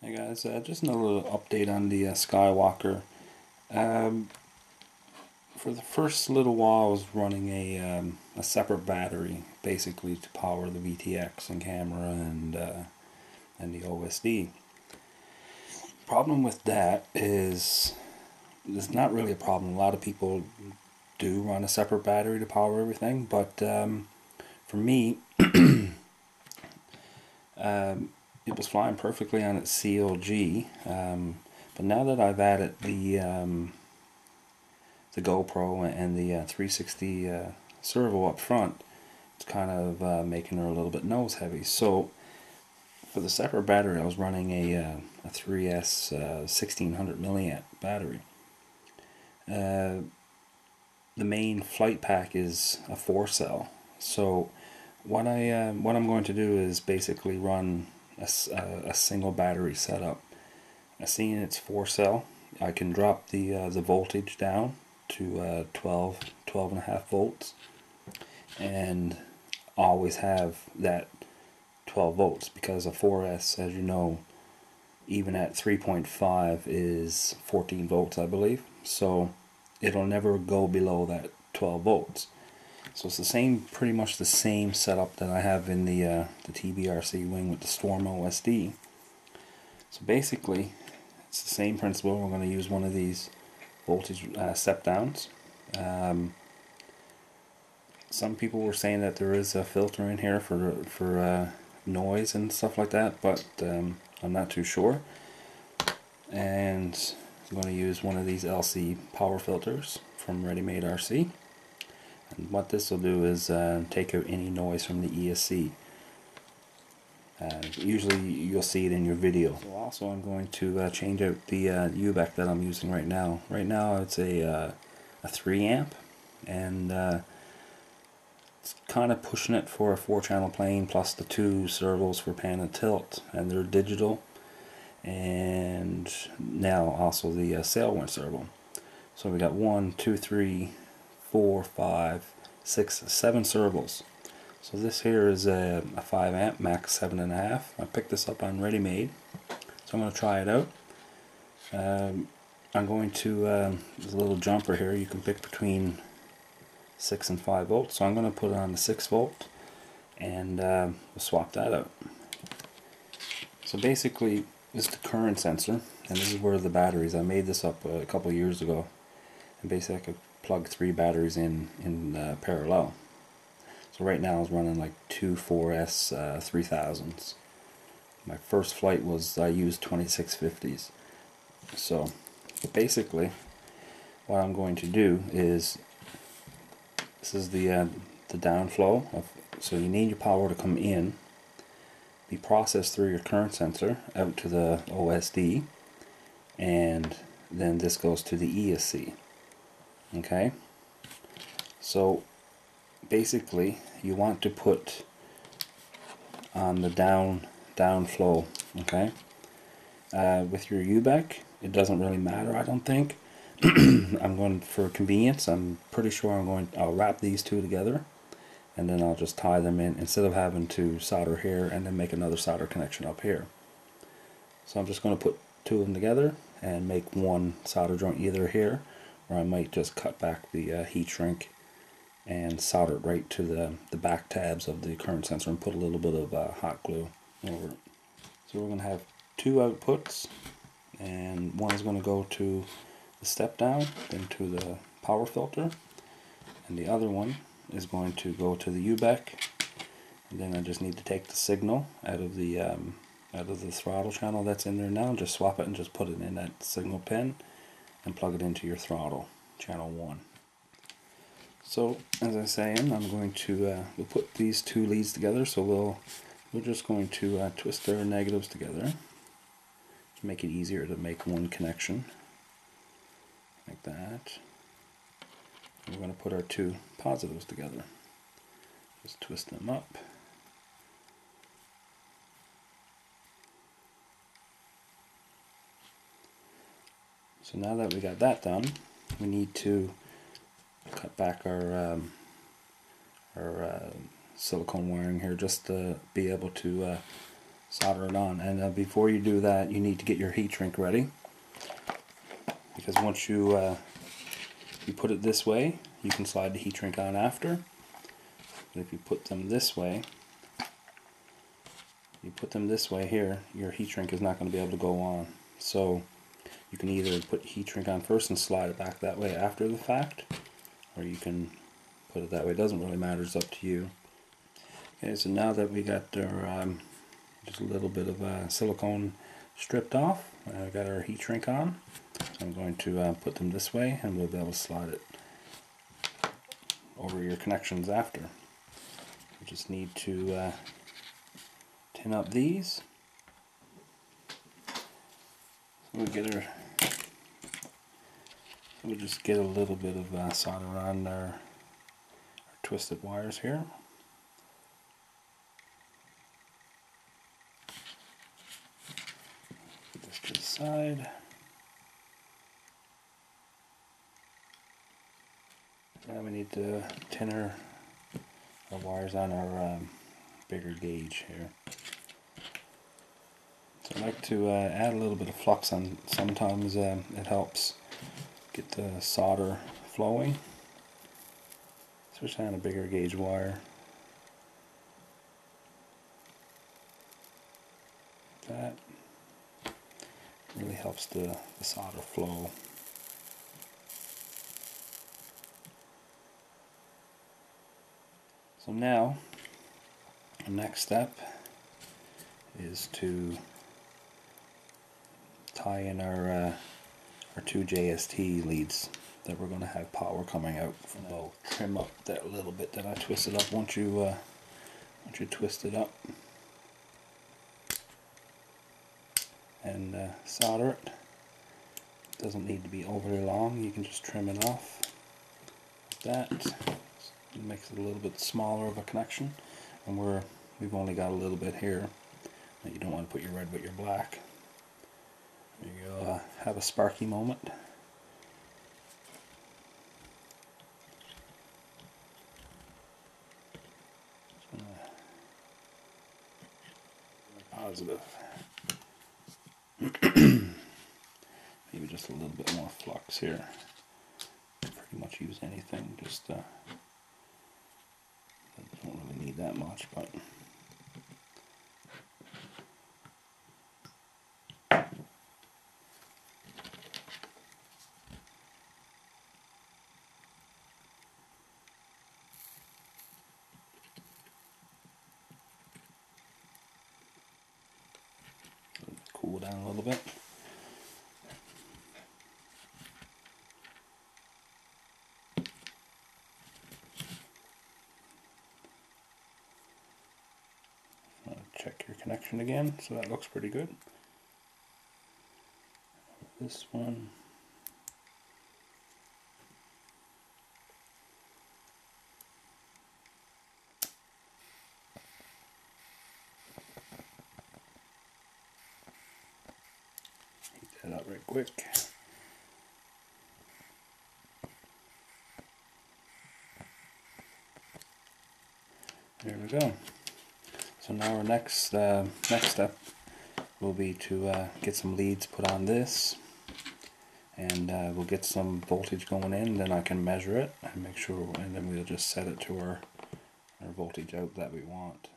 Hey guys, just another little update on the Skywalker. For the first little while I was running a separate battery basically to power the VTX and camera and the OSD. Problem with that is it's not really a problem. A lot of people do run a separate battery to power everything, but for me it was flying perfectly on its CLG, but now that I've added the GoPro and the 360 servo up front, it's kind of making her a little bit nose heavy. So for the separate battery, I was running a 3S 1600 milliamp battery. The main flight pack is a 4-cell. So what I'm going to do is basically run a single battery setup. Seeing it's 4-cell, I can drop the voltage down to 12.5 volts, and always have that 12 volts because a 4S, as you know, even at 3.5 is 14 volts, I believe. So it'll never go below that 12 volts. So it's the same, pretty much the same setup that I have in the TBRC wing with the Storm OSD. So basically, it's the same principle. We're going to use one of these voltage step downs. Some people were saying that there is a filter in here for noise and stuff like that, but I'm not too sure. And I'm going to use one of these LC power filters from RMRC. And what this will do is take out any noise from the ESC. Usually you'll see it in your video. So also I'm going to change out the UBEC that I'm using right now. Right now it's a 3 amp, and it's kind of pushing it for a 4-channel plane plus the 2 servos for pan and tilt, and they're digital, and now also the Sailwind servo. So we got 1, 2, 3, 4, 5, 6, 7 servos. So this here is a 5 amp, max 7.5. I picked this up on Ready Made, so I'm going to try it out. I'm going to, there's a little jumper here, you can pick between 6 and 5 volts, so I'm going to put it on the 6 volt, and we'll swap that out. So basically, this is the current sensor, and this is where the batteries, I made this up a couple years ago, and basically I could plug 3 batteries in parallel. So right now I was running like 2 4S 3000s. My first flight was, I used 2650s. So basically what I'm going to do is, this is the downflow of, so you need your power to come in, be processed through your current sensor out to the OSD, and then this goes to the ESC. Okay, so basically you want to put on the downflow. Okay, with your UBEC it doesn't really matter, I don't think. I'm going for convenience, I'm pretty sure I'll wrap these two together, and then I'll just tie them in instead of having to solder here and then make another solder connection up here. So I'm just going to put 2 of them together and make one solder joint either here, or I might just cut back the heat shrink and solder it right to the back tabs of the current sensor and put a little bit of hot glue over it. So we're going to have 2 outputs, and one is going to go to the step down, then to the power filter, and the other one is going to go to the UBEC, and then I just need to take the signal out of the throttle channel that's in there now, just swap it and just put it in that signal pin and plug it into your throttle channel 1. So as I was saying, I'm going to we'll put these 2 leads together. So we're just going to twist their negatives together to make it easier to make one connection like that. And we're going to put our 2 positives together. Just twist them up. So now that we got that done, we need to cut back our silicone wiring here just to be able to solder it on. And before you do that, you need to get your heat shrink ready, because once you put it this way, you can slide the heat shrink on after. But if you put them this way, here, your heat shrink is not going to be able to go on. So you can either put heat shrink on first and slide it back that way after the fact, or you can put it that way. It doesn't really matter, it's up to you. Okay, so now that we got our just a little bit of silicone stripped off, I got our heat shrink on. So I'm going to put them this way, and we'll be able to slide it over your connections after. You just need to tin up these. So we'll just get a little bit of solder on our twisted wires here. Put this to the side. Now we need to tin our wires on our bigger gauge here. So I like to add a little bit of flux on. Sometimes it helps get the solder flowing, especially on a bigger gauge wire. That really helps the solder flow. So now, the next step is to tie in our 2 JST leads that we're going to have power coming out from both. Trim up that little bit that I twisted up. Once you twist it up and solder it, it doesn't need to be overly long. You can just trim it off like that. It makes it a little bit smaller of a connection, and we've only got a little bit here. You don't want to put your red with your black. You'll have a sparky moment. Positive. Maybe just a little bit more flux here. Pretty much use anything, just don't really need that much, but cool down a little bit. Check your connection again, so that looks pretty good. This one. Heat that up right quick. There we go. So now our next step will be to get some leads put on this, and we'll get some voltage going in. Then I can measure it and make sure, and then we'll just set it to our voltage out that we want.